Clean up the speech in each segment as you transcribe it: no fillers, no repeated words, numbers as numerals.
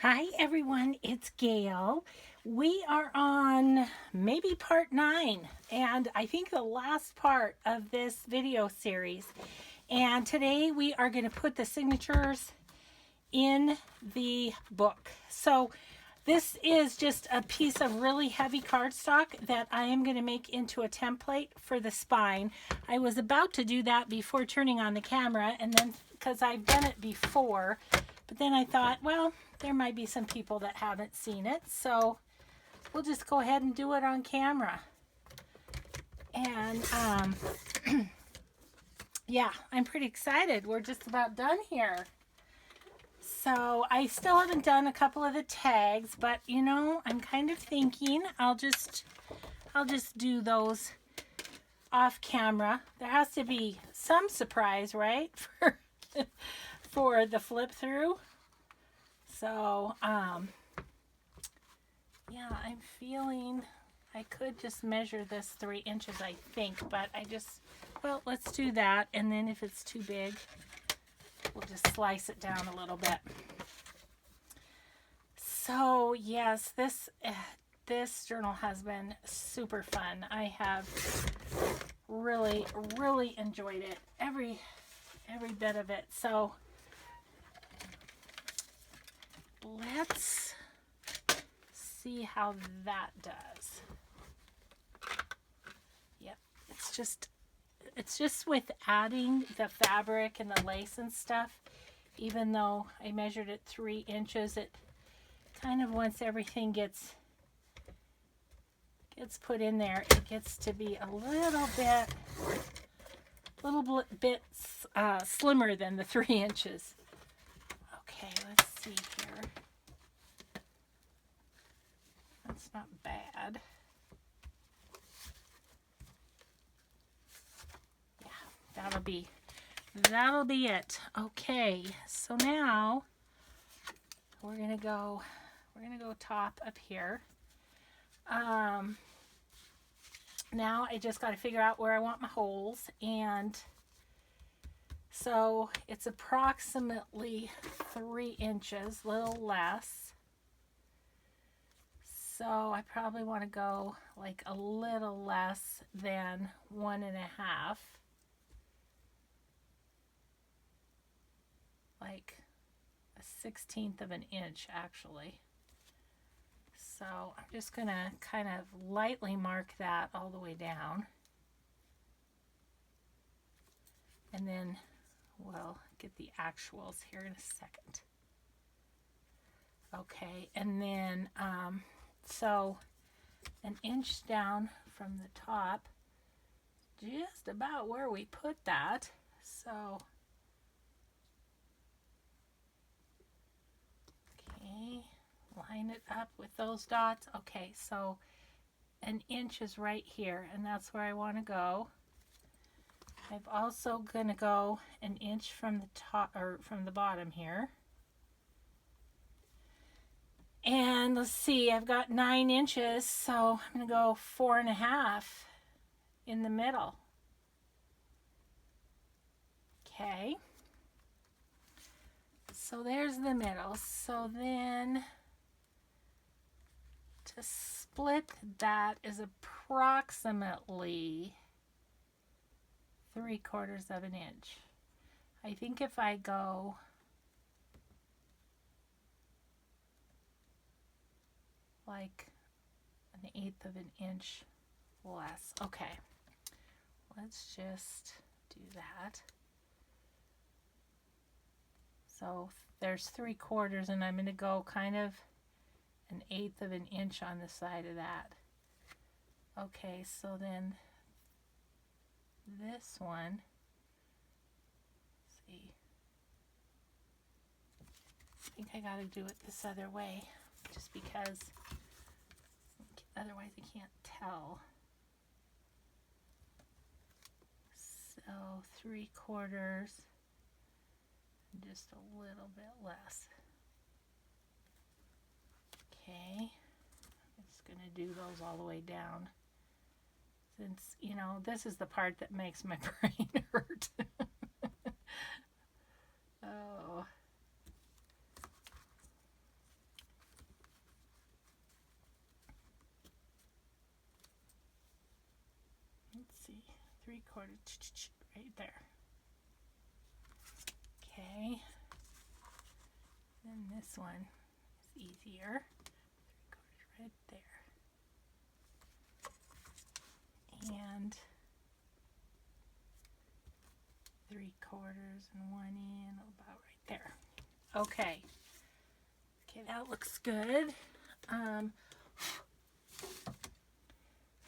Hi everyone, it's Gail. We are on maybe part 9, and I think the last part of this video series. And today we are going to put the signatures in the book. So this is just a piece of really heavy cardstock that I am going to make into a template for the spine. I was about to do that before turning on the camera, and then because I've done it before, but then I thought, well, there might be some people that haven't seen it, so we'll just go ahead and do it on camera. And yeah, I'm pretty excited. We're just about done here. So I still haven't done a couple of the tags, but you know, I'm kind of thinking I'll just do those off camera. There has to be some surprise, right? For the flip through. So yeah, I'm feeling I could just measure this 3 inches, I think, but well, let's do that. And then if it's too big, we'll just slice it down a little bit. So yes, this journal has been super fun. I have really enjoyed it, every bit of it. So let's see how that does. Yep, it's just with adding the fabric and the lace and stuff, even though I measured it 3 inches, it kind of, once everything gets put in there, it gets to be a little bit slimmer than the 3 inches. Okay, let's see here. That's not bad. Yeah, that'll be it. Okay, so now we're gonna go top up here. Now I just got to figure out where I want my holes, and so it's approximately 3 inches, a little less. So I probably want to go like a little less than 1.5, like a 1/16 of an inch actually. So I'm just going to kind of lightly mark that all the way down. And then we'll get the actuals here in a second. Okay, and then so 1 inch down from the top, just about where we put that. So, okay, line it up with those dots. Okay, so 1 inch is right here, and that's where I want to go. I'm also going to go 1 inch from the top, or from the bottom here. And let's see, I've got 9 inches, so I'm going to go 4.5 in the middle. Okay. So there's the middle. So then to split that is approximately 3/4 of an inch. I think if I go like 1/8 of an inch less. Okay, let's just do that. So there's 3/4, and I'm going to go kind of 1/8 of an inch on the side of that. Okay, so then this one, let's see, I think I got to do it this other way, just because otherwise I can't tell. So 3/4, just a little bit less. Okay, I'm just going to do those all the way down, since, you know, this is the part that makes my brain hurt. Oh. see, 3/4 right there. Okay, then this one is easier. 3/4 right there, and 3/4 and 1 in, about right there. Okay. Okay, that looks good.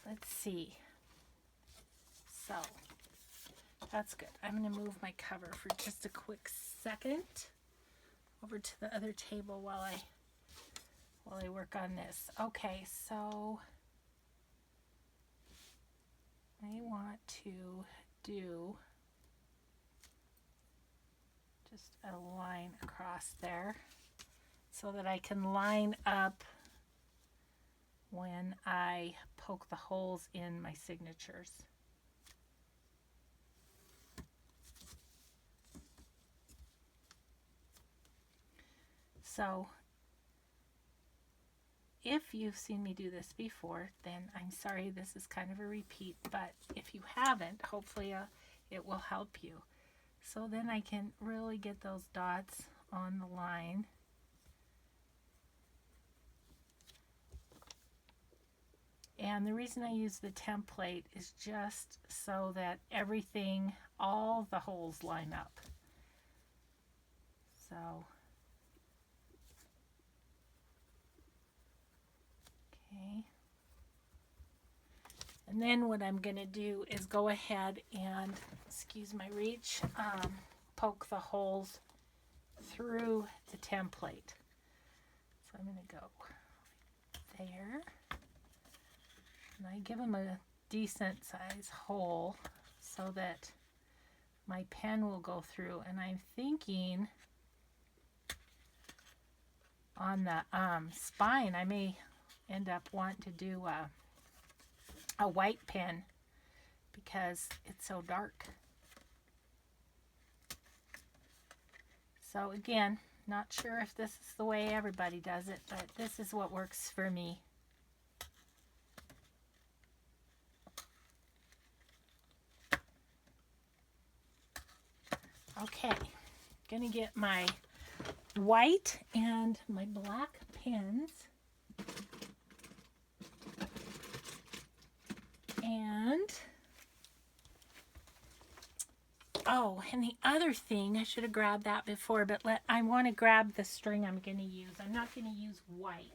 Let's see. So that's good. I'm going to move my cover for just a quick second over to the other table while I work on this. Okay, so I want to do just a line across there so that I can line up when I poke the holes in my signatures. So if you've seen me do this before, then I'm sorry this is kind of a repeat, but if you haven't, hopefully it will help you. So then I can really get those dots on the line. And the reason I use the template is just so that everything, all the holes line up. So, okay. And then what I'm going to do is go ahead and, excuse my reach, poke the holes through the template. So I'm going to go there. And I give them a decent size hole so that my pen will go through. And I'm thinking on the spine, I may end up wanting to do a white pen because it's so dark. So again, not sure if this is the way everybody does it, but this is what works for me. Okay, gonna get my white and my black pens. And, oh, and the other thing, I should have grabbed that before, but I want to grab the string I'm going to use. I'm not going to use white.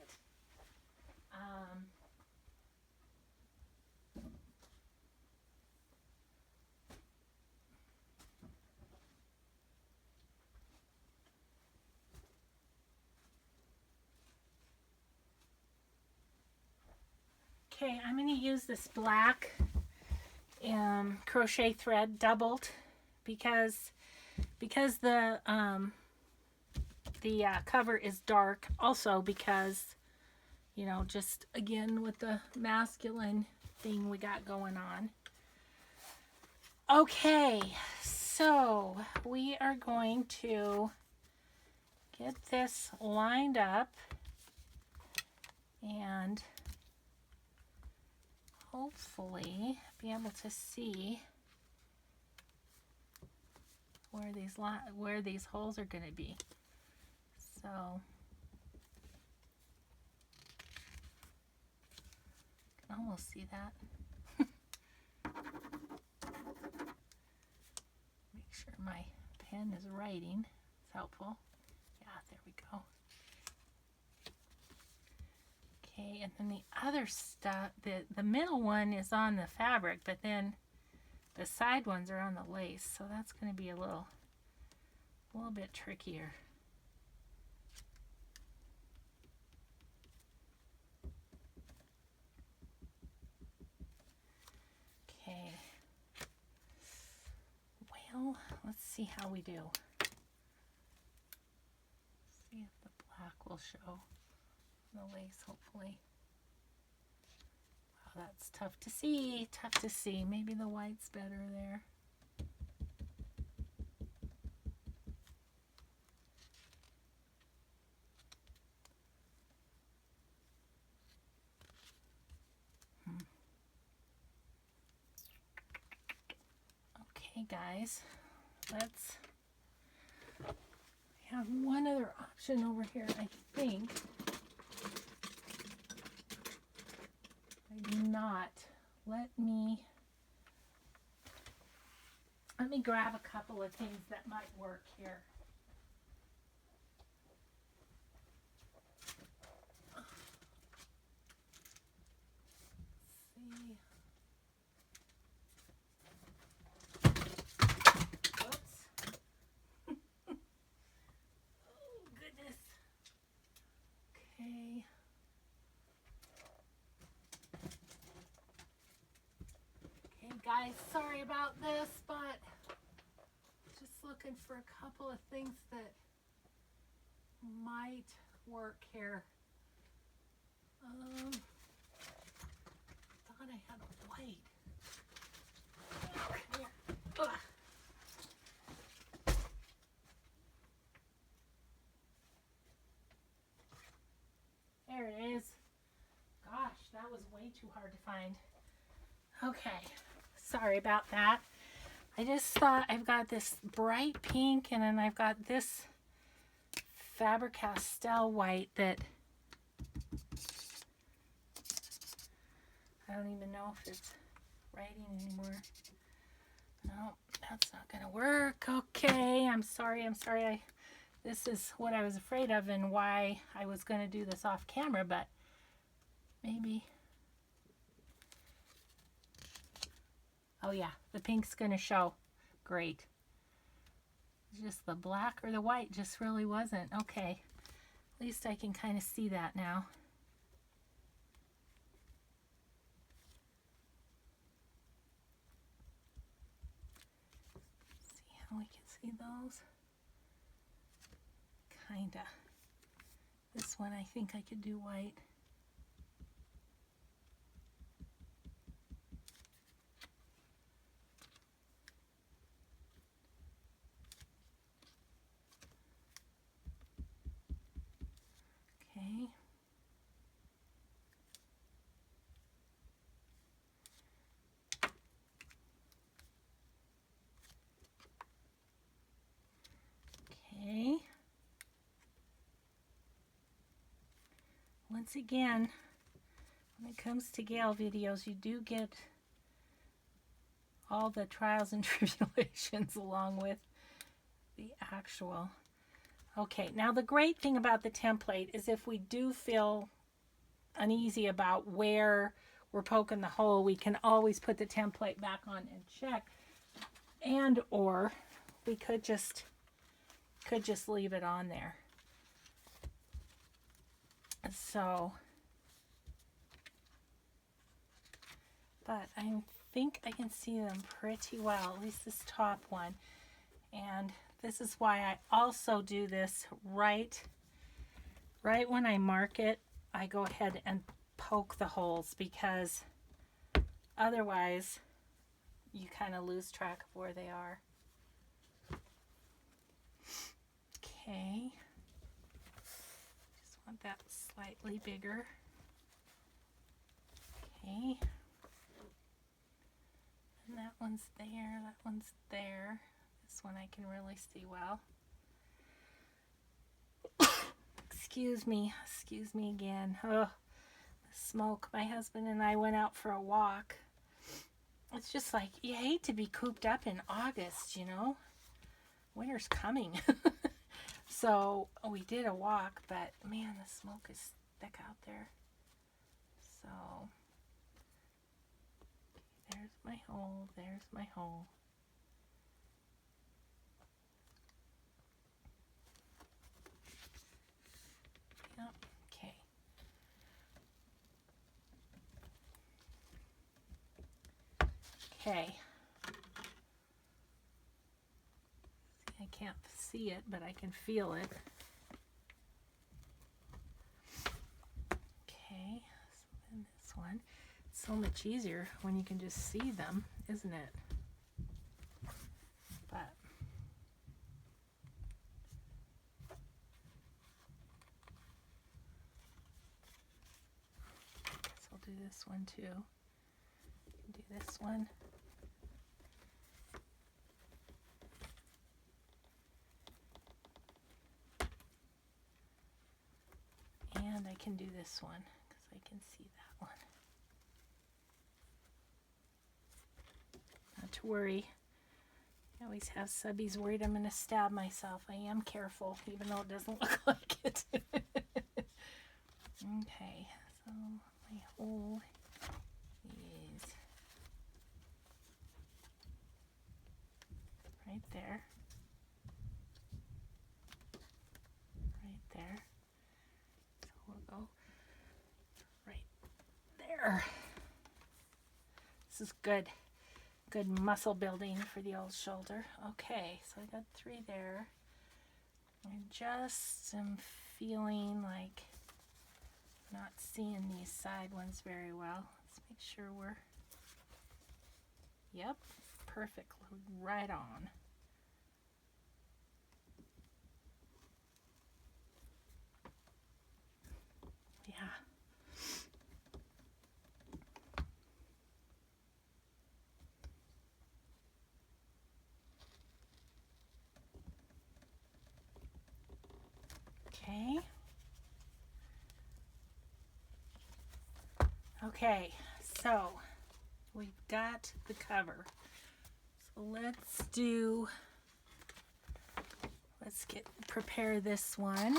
Okay, I'm going to use this black crochet thread doubled because the cover is dark. Also because, you know, just again with the masculine thing we got going on. Okay, so we are going to get this lined up and hopefully be able to see where these holes are going to be. So you can almost see that. Make sure my pen is writing. It's helpful. Yeah, there we go. Okay, and then the other stuff, the middle one is on the fabric, but then the side ones are on the lace, so that's going to be a little bit trickier. Okay. Well, let's see how we do. See if the black will show the lace, hopefully. Wow, that's tough to see. Tough to see. Maybe the white's better there. guys, let's have one other option over here, I think. I do not. Let me grab a couple of things that might work here. Guys, sorry about this, but just looking for a couple of things that might work here. Thought I had a white. Here. Ugh. There it is. Gosh, that was way too hard to find. Okay. Sorry about that. I just thought I've got this bright pink and then I've got this Faber-Castell white that I don't even know if it's writing anymore. No, that's not gonna work. Okay, I'm sorry. This is what I was afraid of and why I was gonna do this off camera, but maybe. Oh yeah, the pink's gonna show. Great. Just the black or the white just really wasn't. Okay, at least I can kind of see that now. See how we can see those? Kinda. This one I think I could do white. Okay. Okay. Once again, when it comes to Gail videos, you do get all the trials and tribulations along with the actual. Okay, now the great thing about the template is if we do feel uneasy about where we're poking the hole, we can always put the template back on and check. And or we could just leave it on there. So, but I think I can see them pretty well, at least this top one. And this is why I also do this right when I mark it, I go ahead and poke the holes, because otherwise you kind of lose track of where they are. Okay. Just want that slightly bigger. Okay. And that one's there, that one's there. This one I can really see well. Excuse me again. Oh, the smoke. My husband and I went out for a walk. It's just like, you hate to be cooped up in August, you know? Winter's coming. So we did a walk, but man, the smoke is thick out there. So, okay, there's my hole, there's my hole. Yep, okay. Okay. I can't see it, but I can feel it. Okay, so then this one. It's so much easier when you can just see them, isn't it? But I guess I'll do this one too. Do this one. And I can do this one because I can see that one. Not to worry. I always have subbies worried I'm going to stab myself. I am careful, even though it doesn't look like it. Okay, so my hole is right there. Right there. So we'll go right there. This is good. Good muscle building for the old shoulder. Okay, so I got 3 there. I just am feeling like not seeing these side ones very well. Let's make sure we're, yep, perfect, right on. Yeah. Okay. Okay, so we've got the cover. So let's prepare this one.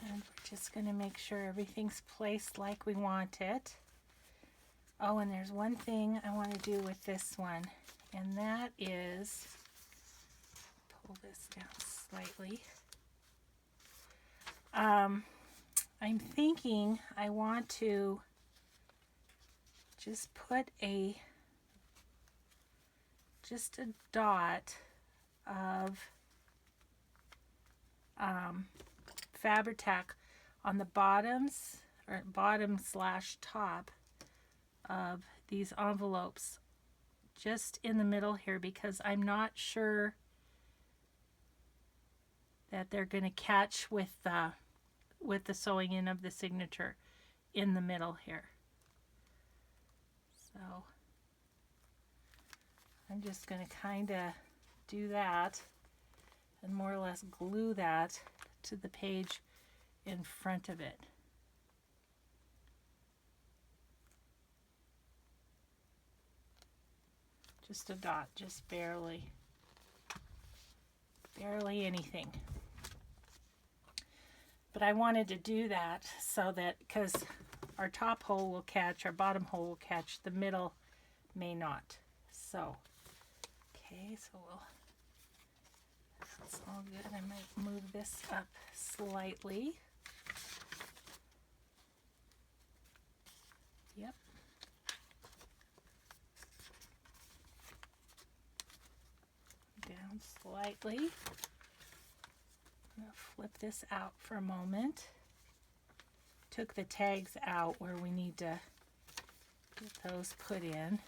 And we're just going to make sure everything's placed like we want it. Oh, and there's one thing I want to do with this one, and that is pull this down slightly. I'm thinking I want to just put just a dot of Fabri-Tac on the bottoms, or bottom/top of these envelopes, just in the middle here, because I'm not sure that they're going to catch with the sewing in of the signature in the middle here. So I'm just going to kind of do that and more or less glue that to the page in front of it. Just a dot, just barely anything. But I wanted to do that so that, because our top hole will catch, our bottom hole will catch, the middle may not. So, okay, so that's all good. I might move this up slightly. Yep. Down slightly. I'm going to flip this out for a moment. Took the tags out where we need to get those put in.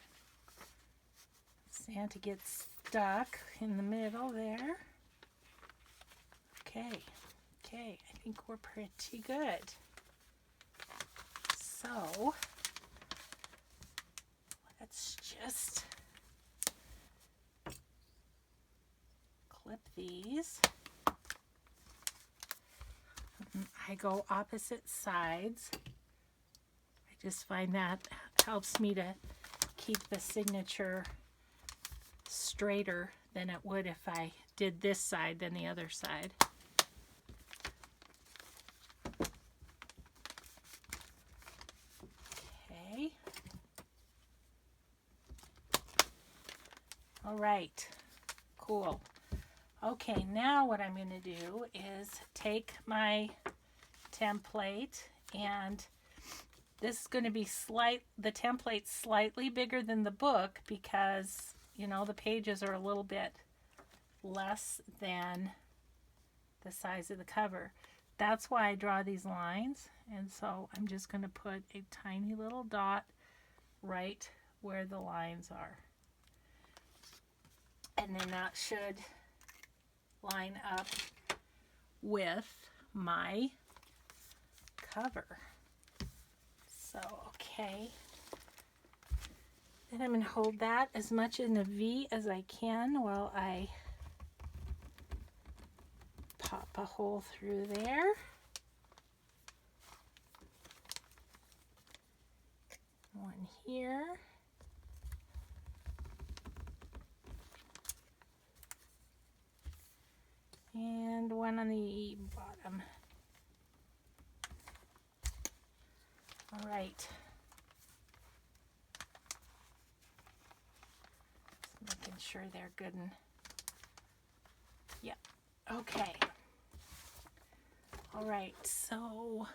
Santa gets stuck in the middle there. Okay, I think we're pretty good. So, let's just clip these. I go opposite sides. I just find that helps me to keep the signature straighter than it would if I did this side than the other side. Okay. All right. Cool. Okay, now what I'm going to do is take my template, and this is going to be the template's slightly bigger than the book because, you know, the pages are a little bit less than the size of the cover. That's why I draw these lines, and so I'm just going to put a tiny little dot right where the lines are. And then that should line up with my cover. So, okay. Then I'm going to hold that as much in a V as I can while I pop a hole through there. One here. And one on the bottom. All right. Just making sure they're good and yep. Okay. All right, so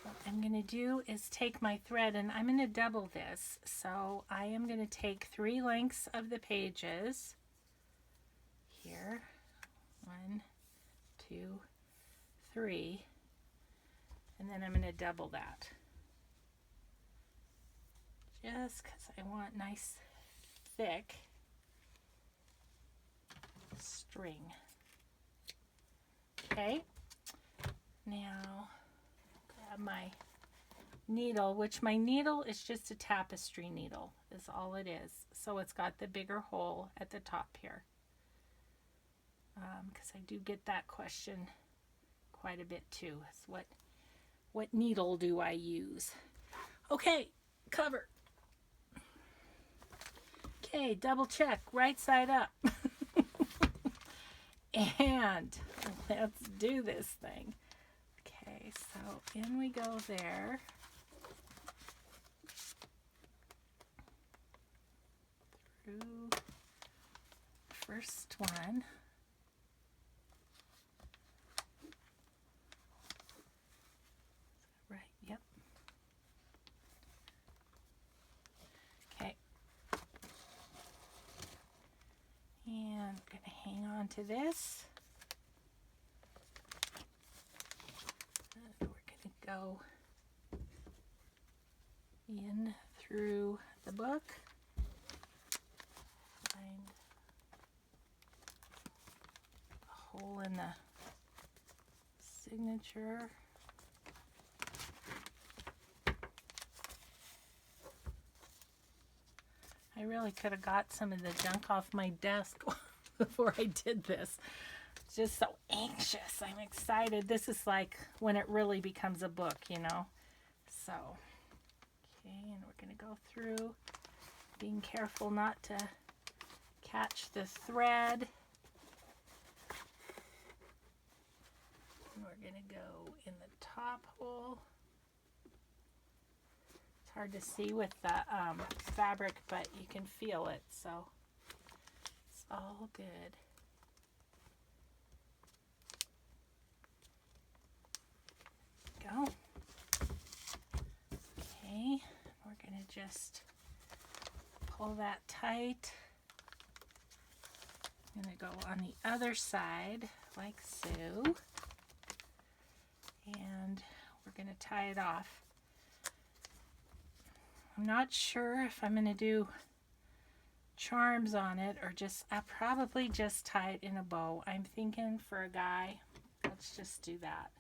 what I'm going to do is take my thread and I'm going to double this. So I am going to take 3 lengths of the pages here. 1, 2, 3. And then I'm going to double that. Just because I want nice, thick string. Okay. Now, grab my needle, which my needle is just a tapestry needle, is all it is. So it's got the bigger hole at the top here. Because I do get that question quite a bit too. Is what needle do I use? Okay, cover. Okay, double check, right side up. And let's do this thing. Okay, so in we go there. Through first one. Right, yep. Okay. And I'm going to hang on to this. And we're going to go in through the book. Find a hole in the signature. I really could have got some of the junk off my desk before I did this. Just so anxious. I'm excited. This is like when it really becomes a book, you know. So, okay, and we're going to go through, being careful not to catch the thread. And we're going to go in the top hole. It's hard to see with the fabric, but you can feel it, so it's all good. Go. Okay, we're going to just pull that tight. I'm going to go on the other side like so. And we're going to tie it off. I'm not sure if I'm going to do charms on it or I'll probably just tie it in a bow. I'm thinking for a guy, let's just do that.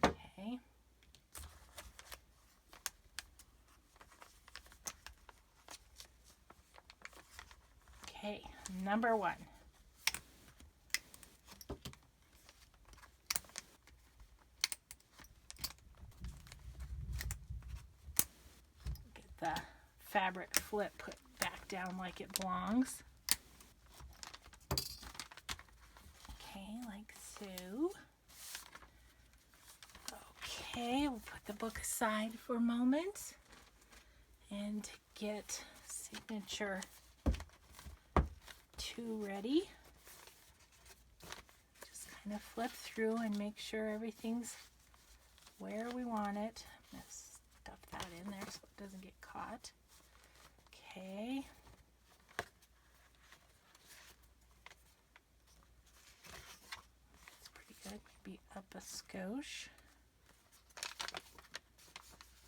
Okay. Okay, number 1. Get the fabric flip put back down like it belongs. Okay, like so. Okay, we'll put the book aside for a moment and get signature 2 ready. Just kind of flip through and make sure everything's where we want it. I'm going to stuff that in there so it doesn't get caught. Okay. That's pretty good. Maybe up a skosh.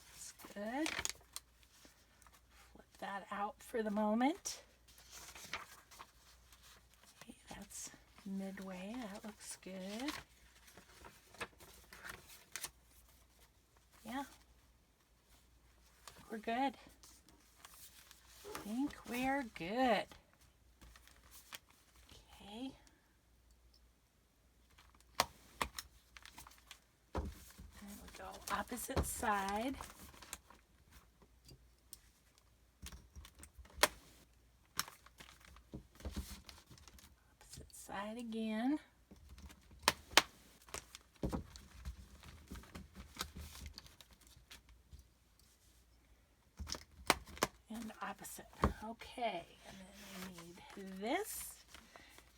That's good. Flip that out for the moment. Okay, that's midway. That looks good. Yeah, we're good. I think we're good. Okay. There we go. Opposite side. Opposite side again. And opposite. Okay, and then we need this.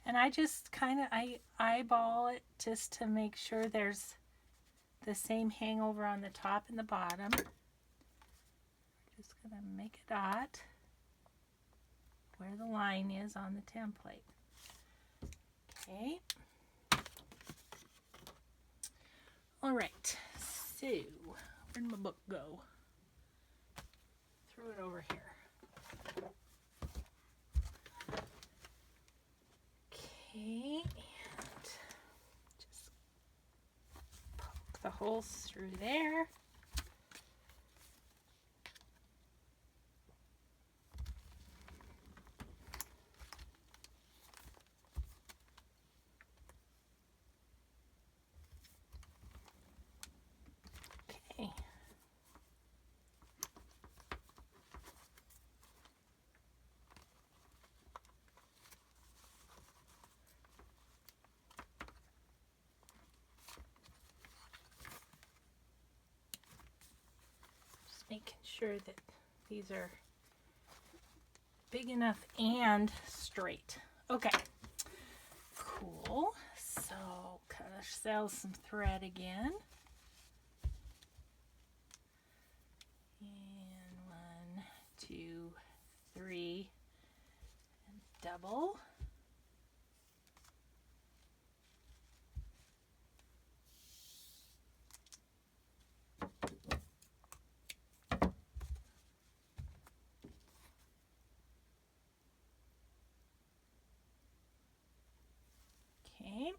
And I just I eyeball it just to make sure there's the same hangover on the top and the bottom. Just gonna make a dot where the line is on the template. Okay. All right, so where'd my book go? Threw it over here. Okay, and just poke the holes through there. Okay. Making sure that these are big enough and straight. Okay, cool. So cut ourselves some thread again. And 1, 2, 3, and double. Okay,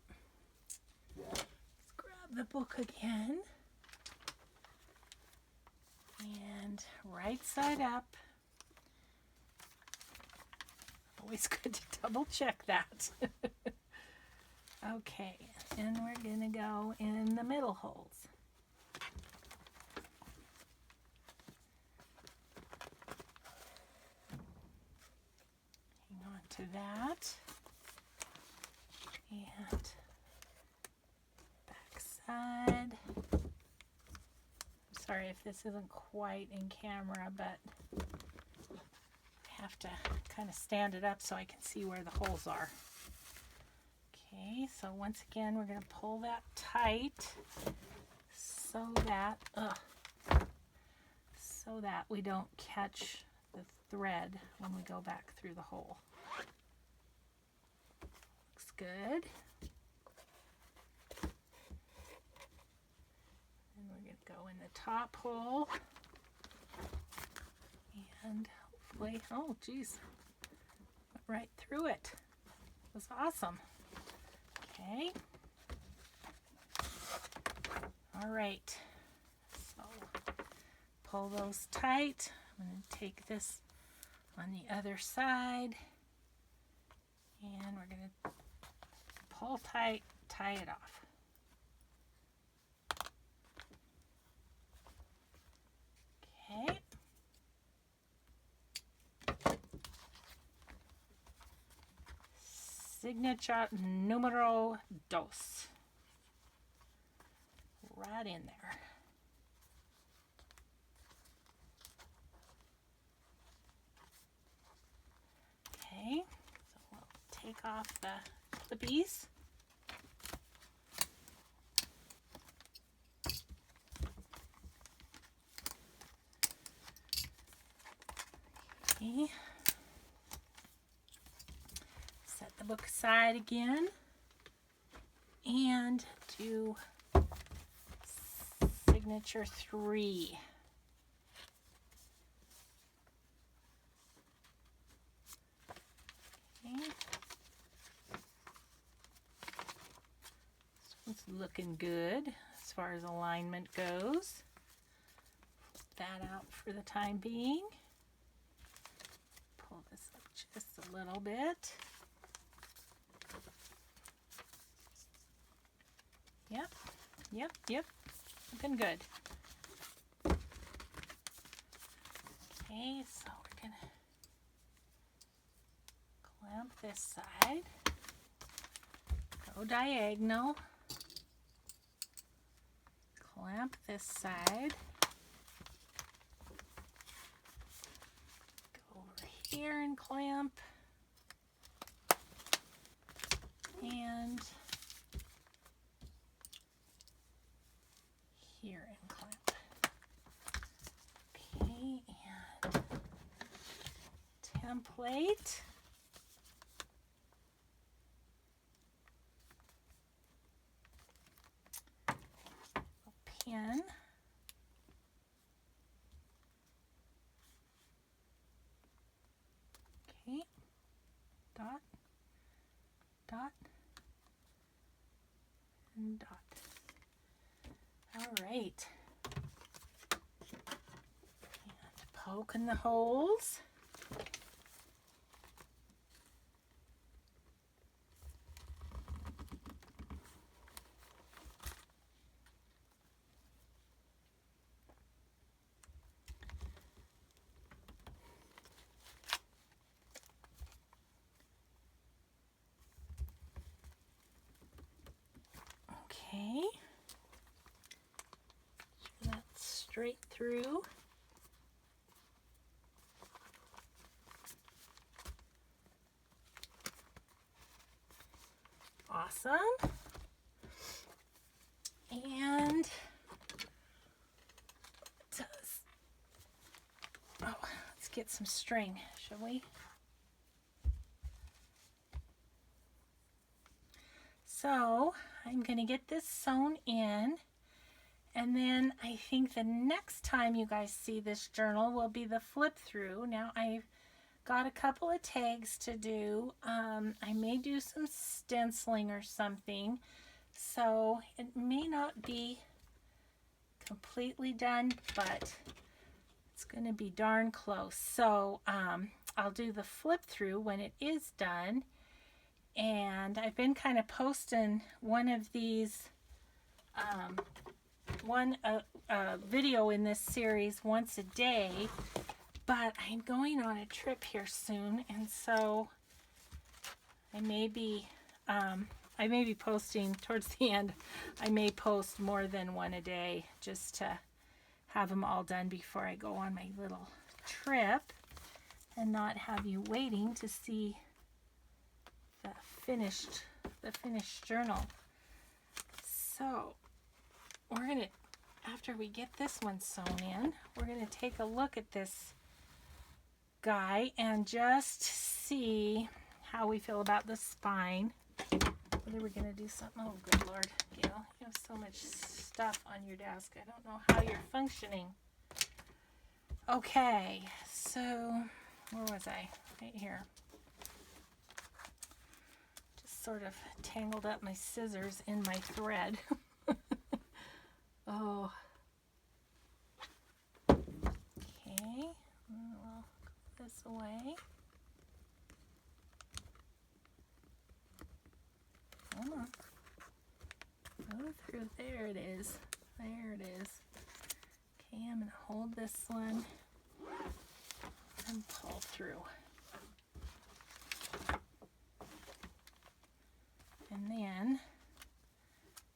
let's grab the book again, and right side up. Always good to double check that. Okay, and we're gonna go in the middle holes. Hang on to that. And back side. I'm sorry if this isn't quite in camera, but I have to kind of stand it up so I can see where the holes are. Okay, so once again we're going to pull that tight so that we don't catch the thread when we go back through the hole. Good. And we're going to go in the top hole and hopefully, oh geez, went right through it. It was awesome. Okay. All right. So pull those tight. I'm going to take this on the other side and we're going to pull tight, tie it off. Okay. Signature numero dos. Right in there. Okay, so we'll take off the clippies. Okay. Set the book aside again and do signature 3. Okay. This one's looking good as far as alignment goes. Flip that out for the time being. Pull this up just a little bit. Yep, yep, yep, looking good. Okay, so we're gonna clamp this side, go diagonal, clamp this side, go over here and clamp, and here and clamp. Okay, and template. Pin. Okay, dot, dot, and dot. All right. And poke in the holes. Okay. Sure that's straight through. Awesome. And let's get some string, shall we? So I'm going to get this sewn in, and then I think the next time you guys see this journal will be the flip through. Now I've got a couple of tags to do. I may do some stenciling or something, so it may not be completely done, but it's going to be darn close. So I'll do the flip through when it is done. And I've been kind of posting one of these, video in this series once a day, but I'm going on a trip here soon, and so I may be posting towards the end. I may post more than one a day just to have them all done before I go on my little trip and not have you waiting to see the finished journal. So we're gonna, after we get this one sewn in, we're gonna take a look at this guy and just see how we feel about the spine. Whether we're gonna do something. Oh, good Lord, Gail, you have so much stuff on your desk. I don't know how you're functioning. Okay, so where was I? Right here. Sort of tangled up my scissors in my thread. Oh. Okay, we'll go this away. Come on. Go through. There it is. There it is. Okay, I'm going to hold this one and pull through. And then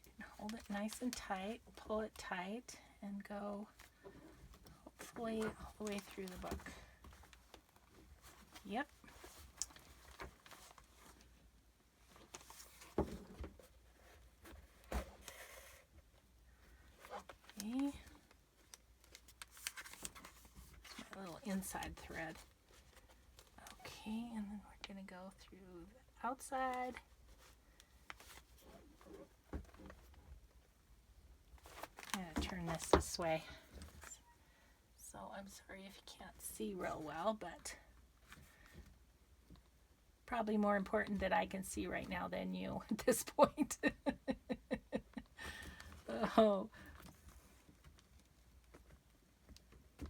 you can hold it nice and tight, pull it tight, and go hopefully all the way through the book. Yep. Okay. My little inside thread. Okay, and then we're going to go through the outside. I'm going to turn this way. So I'm sorry if you can't see real well, but probably more important that I can see right now than you at this point. Oh.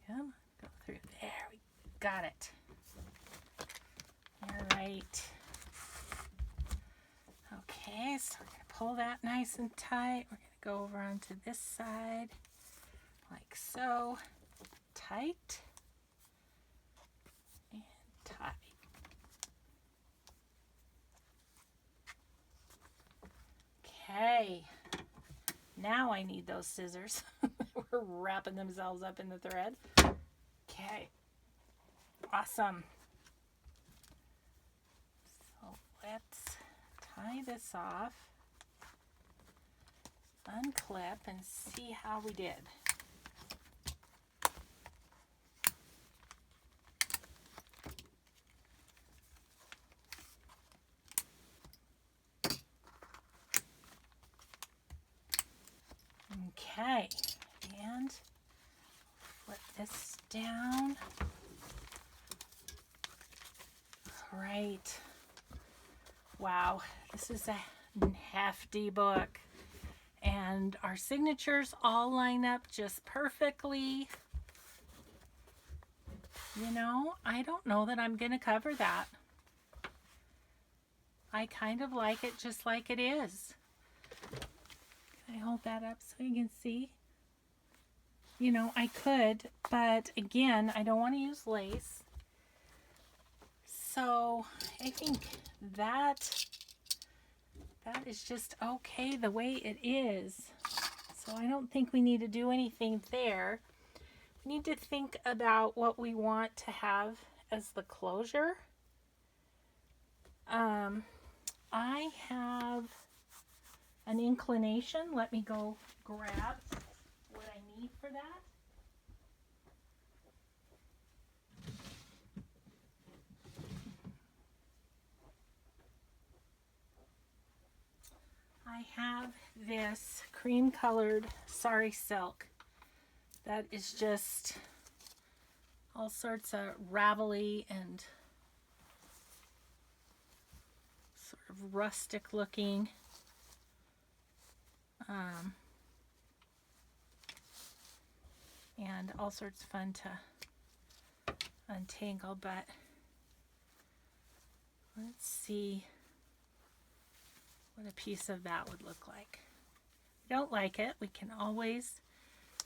Come on, go through. There, we got it. All right. Okay, so we're going to pull that nice and tight. We're going to go over onto this side like so. Tight and tight. Okay, now I need those scissors. We're wrapping themselves up in the thread. Okay, awesome. So let's tie this off, unclip, and see how we did. Okay, and flip this down. All right. Wow, this is a hefty book. And our signatures all line up just perfectly. You know, I don't know that I'm going to cover that. I kind of like it just like it is. Can I hold that up so you can see? You know, I could, but again, I don't want to use lace. So I think that is just okay the way it is. So I don't think we need to do anything there. We need to think about what we want to have as the closure. I have an inclination. Let me go grab what I need for that. I have this cream colored sari silk that is just all sorts of ravelly and sort of rustic looking. And all sorts of fun to untangle, but let's see what a piece of that would look like. If you don't like it, we can always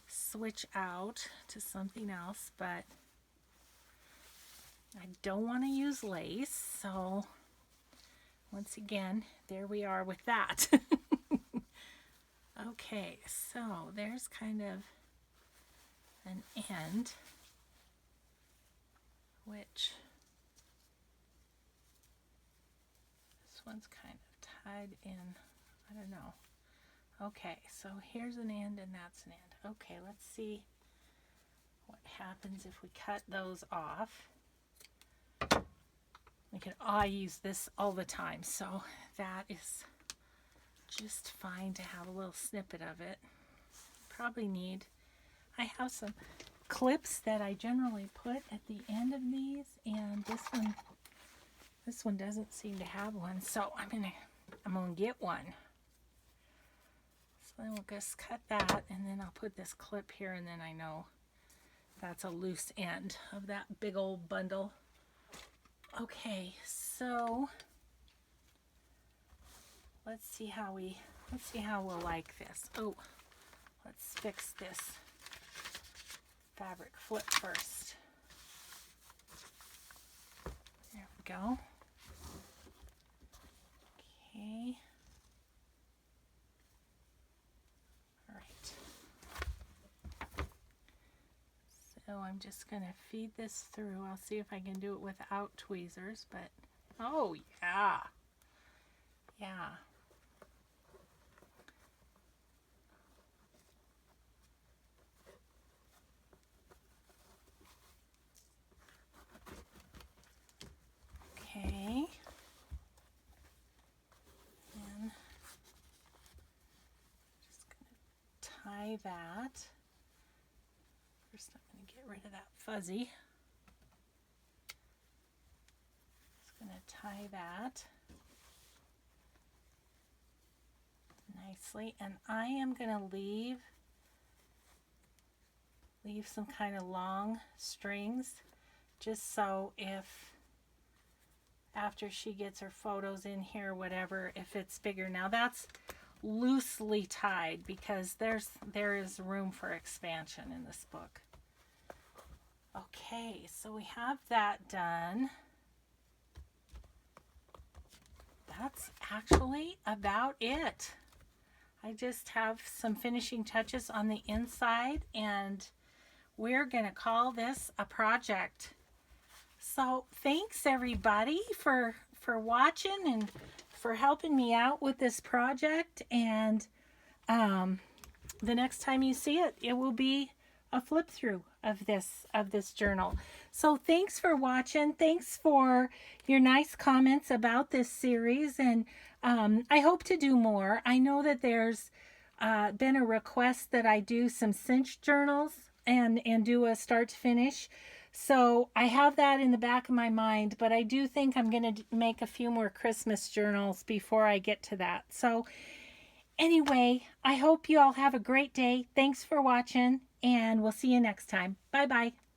switch out to something else, but I don't want to use lace, so once again, there we are with that. Okay, so there's kind of an end, which this one's kind of tied in, I don't know. Okay, so here's an end and that's an end. Okay, let's see what happens if we cut those off. I use this all the time, so that is just fine to have a little snippet of it. Probably need, I have some clips that I generally put at the end of these, and this one doesn't seem to have one, so I'm gonna get one. So then we'll just cut that, and then I'll put this clip here, and then I know that's a loose end of that big old bundle. Okay, so let's see how we'll like this. Oh, let's fix this fabric flip first. There we go. Okay. All right. So I'm just going to feed this through. I'll see if I can do it without tweezers, but oh yeah. Yeah. Okay. And just going to tie that. First I'm going to get rid of that fuzzy. Just going to tie that nicely, and I am going to leave leave some kind of long strings, just so if after she gets her photos in here, whatever, if it's bigger. Now that's loosely tied because there is room for expansion in this book. Okay, so we have that done. That's actually about it. I just have some finishing touches on the inside, and we're going to call this a project. So thanks everybody for watching and for helping me out with this project. And the next time you see it, it will be a flip through of this journal. So thanks for watching. Thanks for your nice comments about this series, and I hope to do more. I know that there's been a request that I do some cinch journals and do a start to finish. So I have that in the back of my mind, but I do think I'm going to make a few more Christmas journals before I get to that. So anyway, I hope you all have a great day. Thanks for watching, and we'll see you next time. Bye-bye.